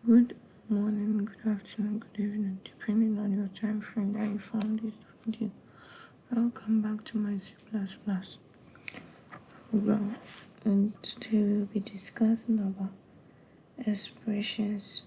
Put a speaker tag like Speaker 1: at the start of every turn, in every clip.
Speaker 1: Good morning, good afternoon, good evening, depending on your time frame that you found this video. Welcome back to my C++ program, and today we'll be discussing about expressions,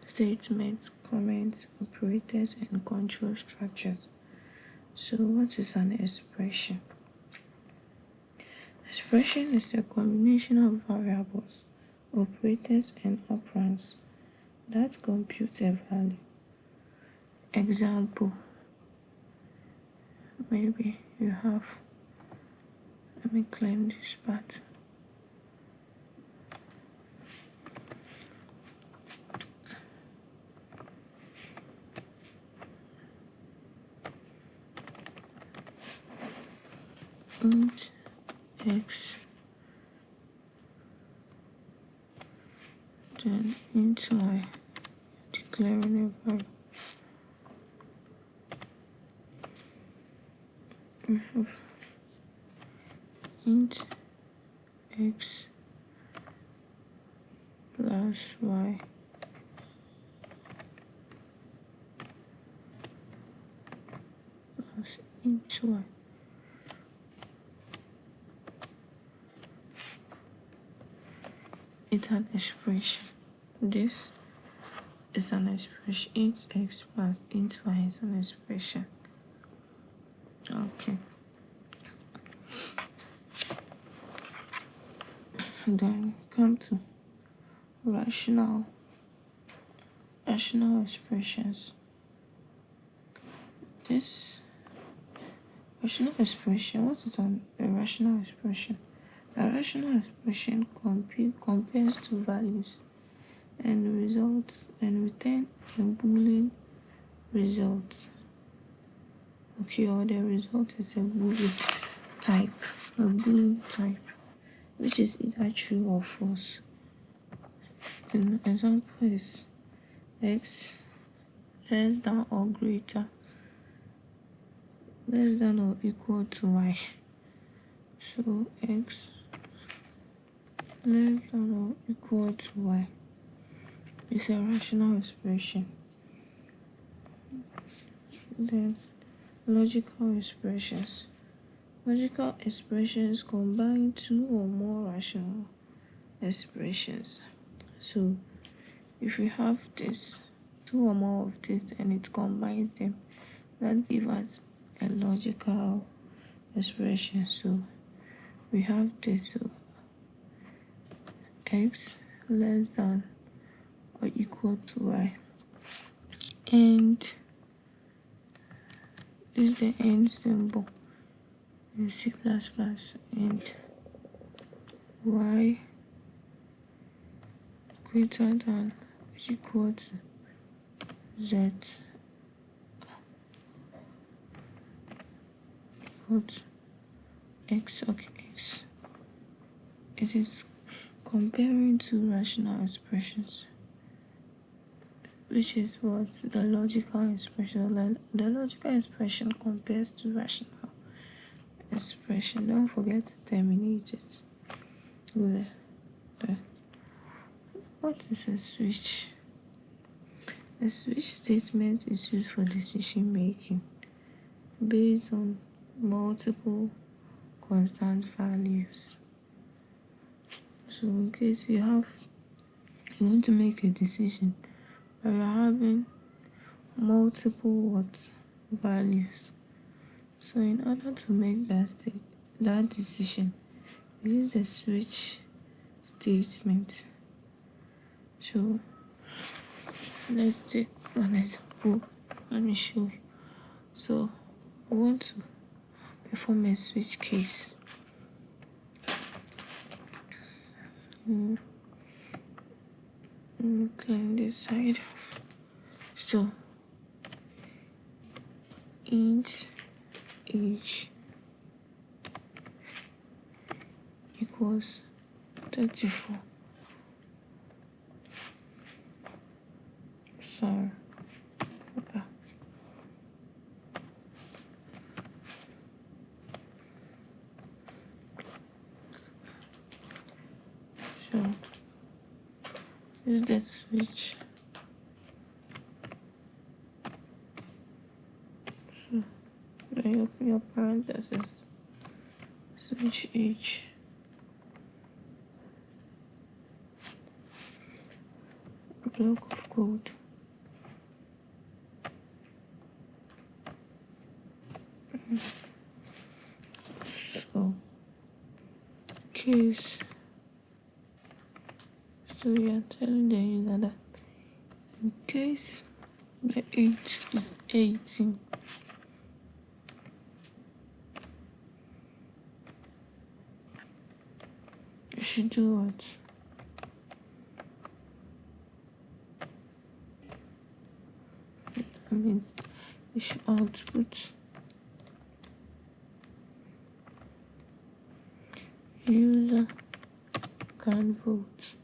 Speaker 1: statements, comments, operators, and control structures. So what is an expression? Expression is a combination of variables, operators, and operands that compute a value. Example, maybe you have, let me claim this part. Int x, then int y, declaring a variable. We have int x plus y plus int y. It's an expression. This is an expression. Int x plus int y is an expression. Okay. Then come to rational expressions. This rational expression, what is a rational expression? A rational expression compares two values and results and return a Boolean result. Okay, or the result is a Boolean type, which is either true or false. An example is x less than or equal to y. So x less than or equal to y is a rational expression. Then logical expressions. Logical expressions combine two or more rational expressions. So if we have this, two or more of this, and it combines them, that gives us a logical expression. So we have this, so x less than or equal to y, and is the end symbol in C++, and y greater than or equal to z equal to x. Okay, x. It is comparing two rational expressions, which is what the logical expression. The logical expression compares to rational expression. Don't forget to terminate it. Good. What is a switch? A switch statement is used for decision making based on multiple constant values. So in case you want to make a decision, but you're having multiple values. So in order to make that decision, we use the switch statement. So let's take an example. Let me show you. So we want to perform a switch case. Clean this side. So int age equals 34. So use the switch you open your parentheses, switch each, block of code. So case, so you are telling the user that in case the age is 18, you should do what? That means you should output user can vote.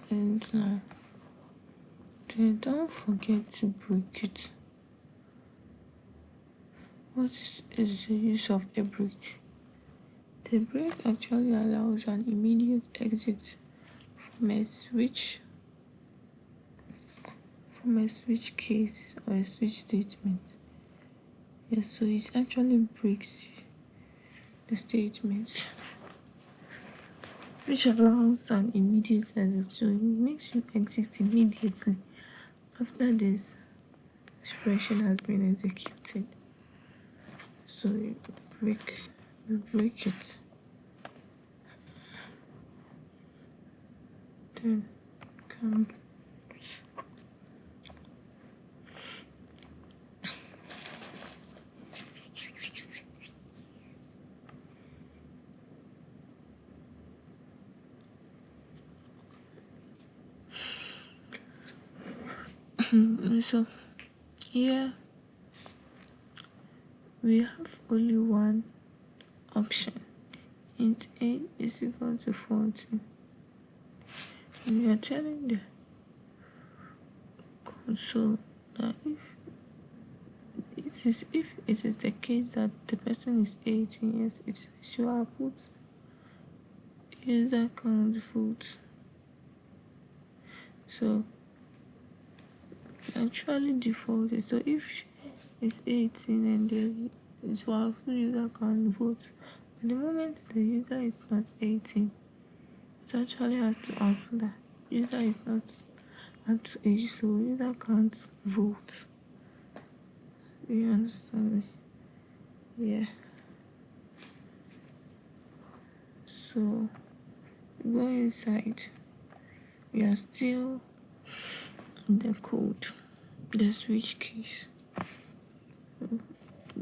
Speaker 1: And now, then don't forget to break it. What is the use of a break? The break actually allows an immediate exit from a switch case or a switch statement. Yes, so it actually breaks the statement, which allows an immediate exit. So it makes you exit immediately after this expression has been executed. So you break it, then come so here we have only one option. Int a is equal to 40. And we are telling the console that if it is the case that the person is 18 years, it should output user count vote. So actually defaulted. So if it's 18 and it will output user count vote. But the moment the user is not 18, it actually has to output that user is not up to age, so user can't vote. You understand me? Yeah. So go inside. We are still in the code, the switch case.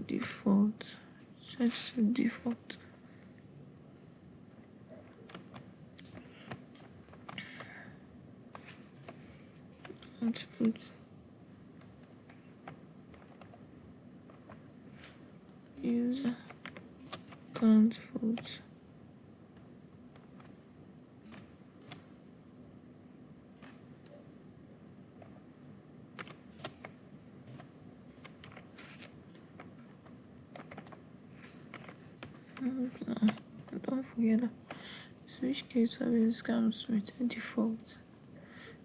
Speaker 1: Default. Set to default. Output user count vote. Don't forget that switch case always comes with a default.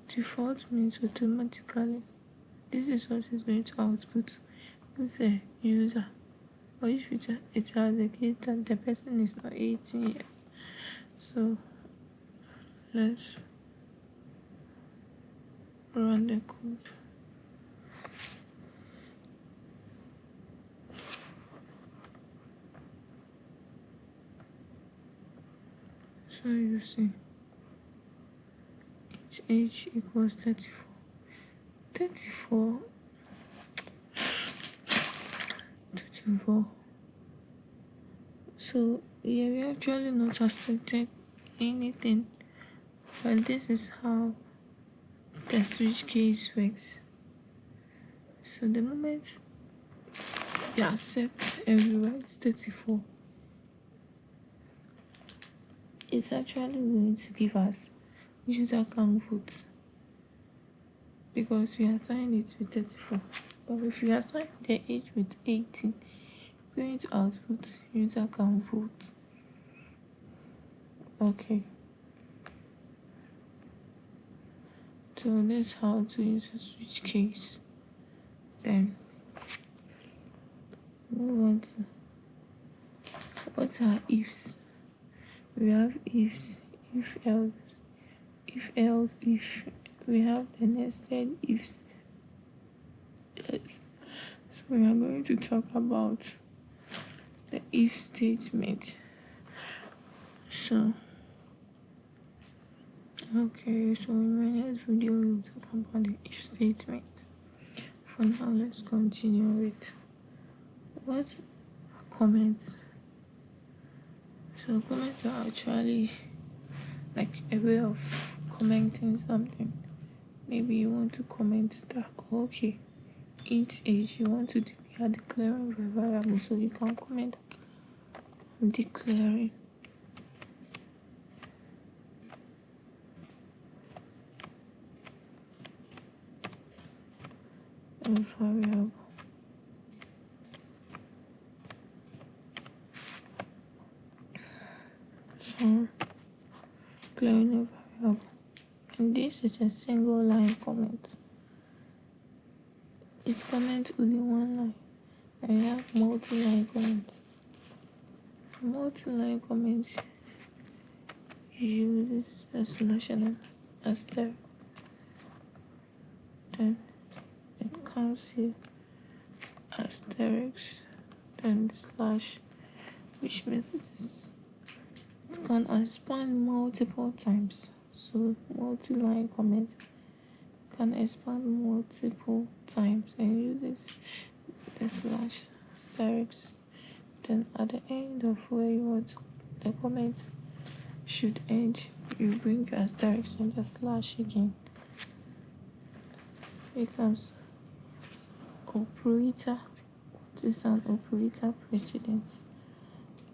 Speaker 1: Default means automatically this is what is going to output. It's a user, or if it has a case that the person is not 18 years. So let's run the code. So you see, each age equals 34. 34. So yeah, we actually not accepted anything, but this is how the switch case works. So the moment you accept and you write 34, it's actually going to give us user count vote because we assigned it with 34. But if we assign the age with 18, we're going to output user count vote. Okay. So this is how to use a switch case. Then move on to what are ifs. We have ifs, if else, if. We have the nested ifs. Yes. So we are going to talk about the if statement. So in my next video we will talk about the if statement. For now, let's continue with what are comments. So comments are actually like a way of commenting something. Maybe you want to comment that int age you want to be declaring a variable, so you can comment declaring a variable. So declaring a variable, and this is a single line comment. It's comment only one line. I have multi-line comments. Multi-line comments uses a slash and an asterisk. Then it comes here asterisk, then slash, which means it can expand multiple times. So multi-line comment can expand multiple times and uses the slash asterisk. Then at the end of where you want the comment should end, you bring your asterisk and the slash again. Becomes operator. What is an operator precedence?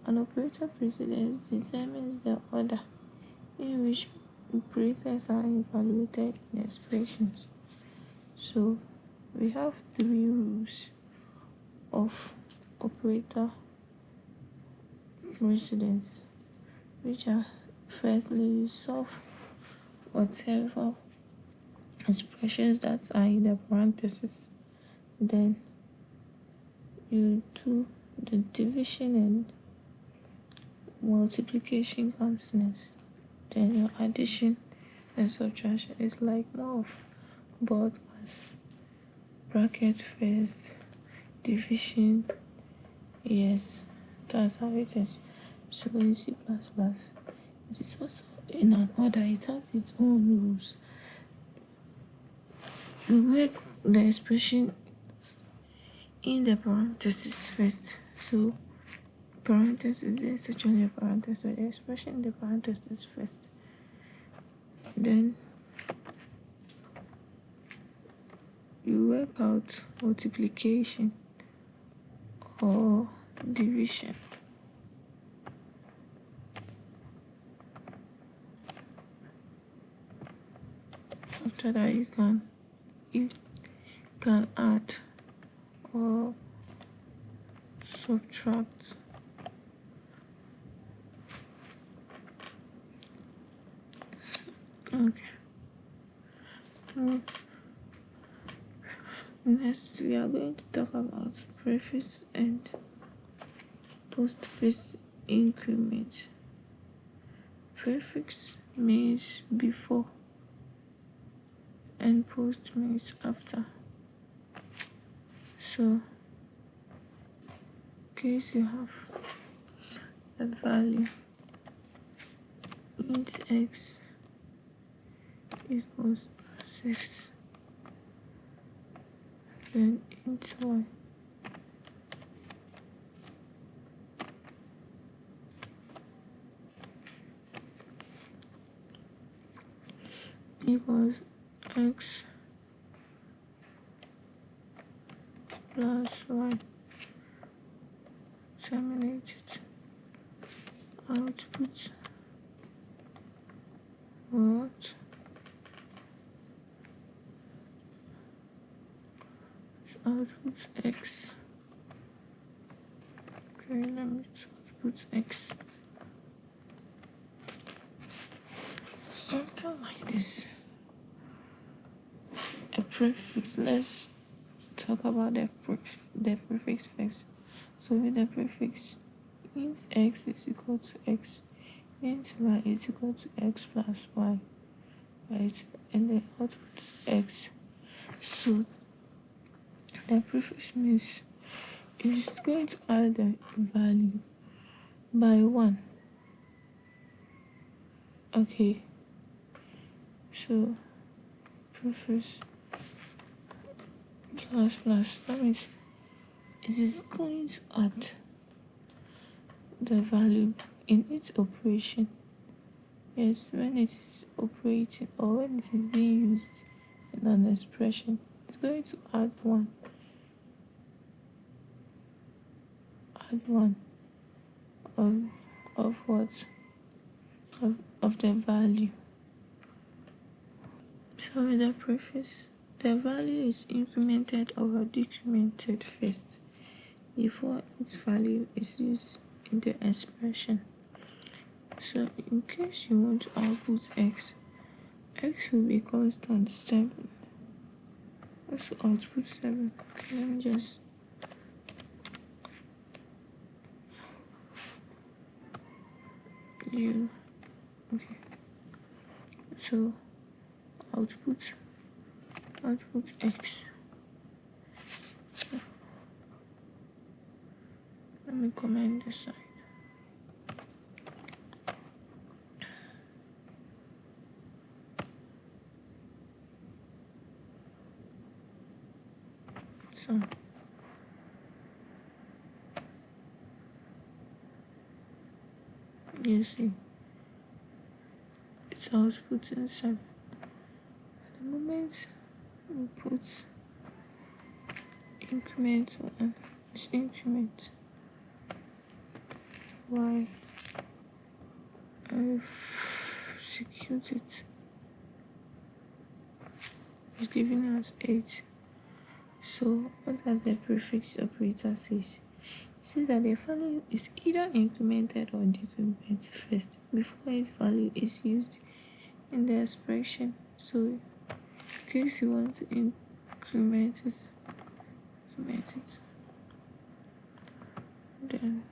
Speaker 1: An operator precedence determines the order in which operators are evaluated in expressions. So we have 3 rules of operator precedence, which are: firstly, you solve whatever expressions that are in the parentheses, then you do the division and multiplication comes next, then your addition and subtraction is like more of both as bracket first, division, yes, that's how it is. So in C++, it is also in an order, it has its own rules. You make the expression in the parentheses first. So parentheses, there's actually a parenthesis, so the expression in the parentheses first. Then you work out multiplication or division. After that, you can add or subtract. Okay. Next, we are going to talk about prefix and postfix increment. Prefix means before and post means after. So in case you have a value int x equals 6, then int y equals x plus y, terminated output what output x. Okay, let me output x, something like this. prefix. Let's talk about the prefix first. So with the prefix, int x is equal to x, int y is equal to x plus y, right? And the output is x. So the prefix means it's going to add the value by 1. Okay, so prefix plus plus, that means it is going to add the value in its operation. Yes, when it is operating or when it is being used in an expression, it's going to add one of what of the value. So with the prefix, the value is incremented or decremented first before its value is used in the expression. So in case you want to output x will be constant 7. Also output 7. Okay, let me just okay. So output x. Let me comment this side. So you see it's outputting 7. At the moment we put increment 1, it's increment y. I've execute it. It's giving us 8. So what does the prefix operator says? It says that the value is either incremented or decremented first before its value is used in the expression. So in case you want to increment it, then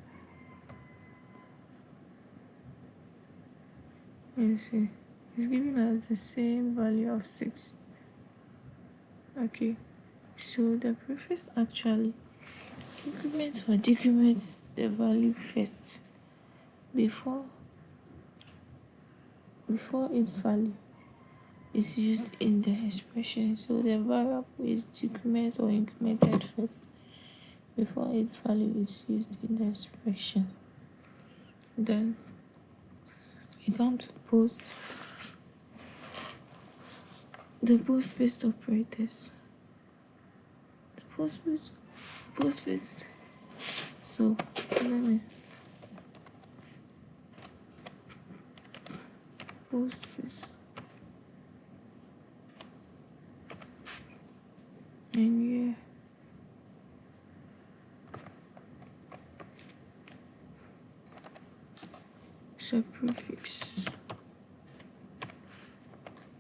Speaker 1: you see it's giving us the same value of 6. Okay, so the prefix actually increments or decrements the value first before its value is used in the expression. So the variable is decremented or incremented first before its value is used in the expression. Then we come to the postfix operators. The postfix. So let me postfix. And yeah, it's a prefix.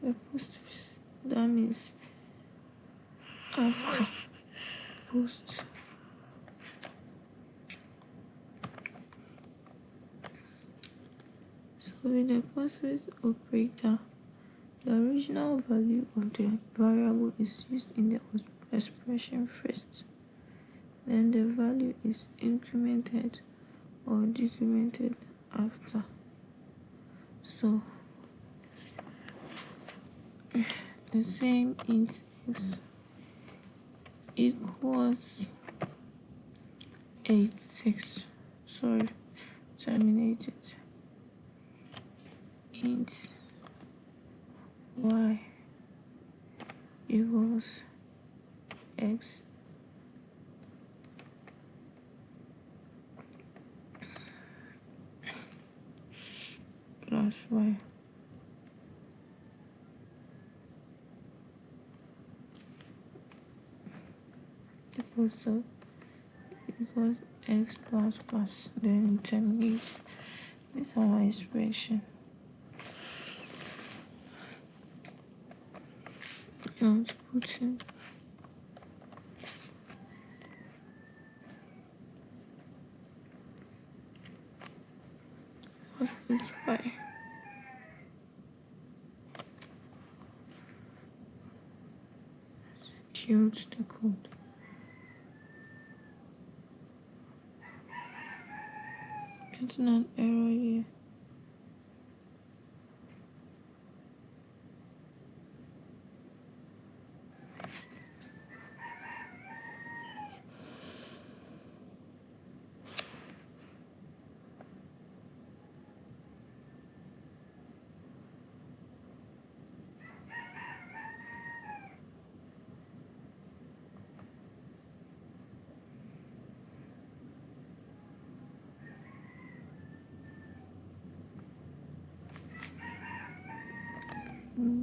Speaker 1: The postfix, that means after post. So with the postfix operator, the original value of the variable is used in the expression first. Then the value is incremented or decremented after. So the same int x equals 6. Sorry, terminated. Int y equals x plus y. Equals x plus then terminate. This is our expression. outputting. Output y. Execute the code. Getting an error here.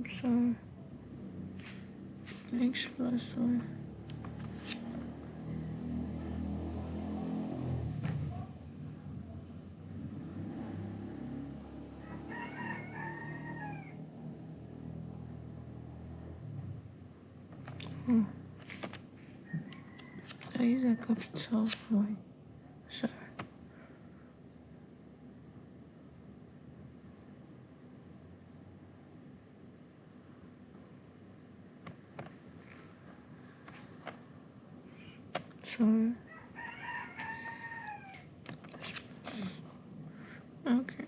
Speaker 1: Sorry. X plus y. Oh, I use a capital Y. Sorry. Sorry. Okay.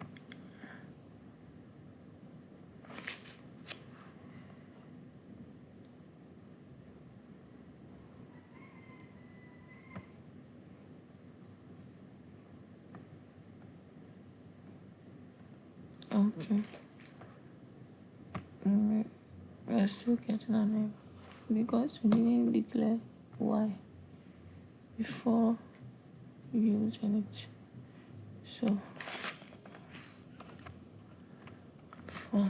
Speaker 1: Okay. We're still getting an error because we didn't declare y before using it. So for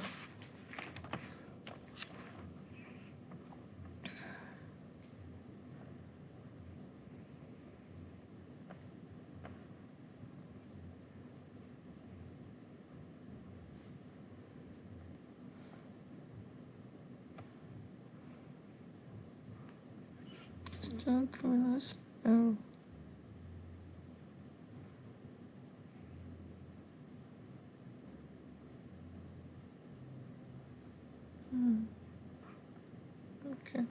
Speaker 1: synchronous error. Okay.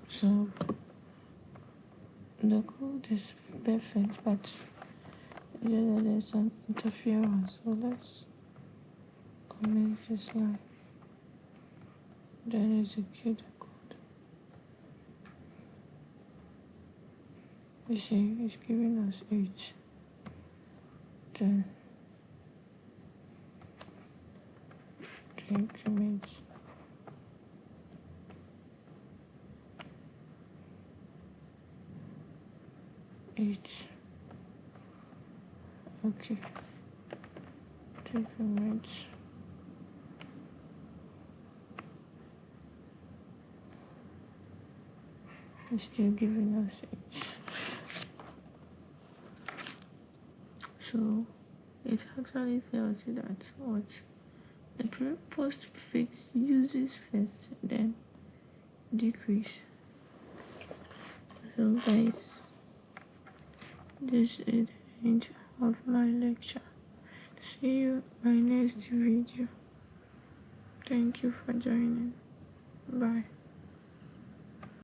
Speaker 1: So the code is perfect, but there's an interference. So let's comment this line. Then execute the code. You see, it's giving us 8. Then the increment 8. Okay. The increment is still giving us 8. So it actually tells you that what the postfix uses first, then decrease. So guys, this is the end of my lecture. See you in my next video. Thank you for joining. Bye.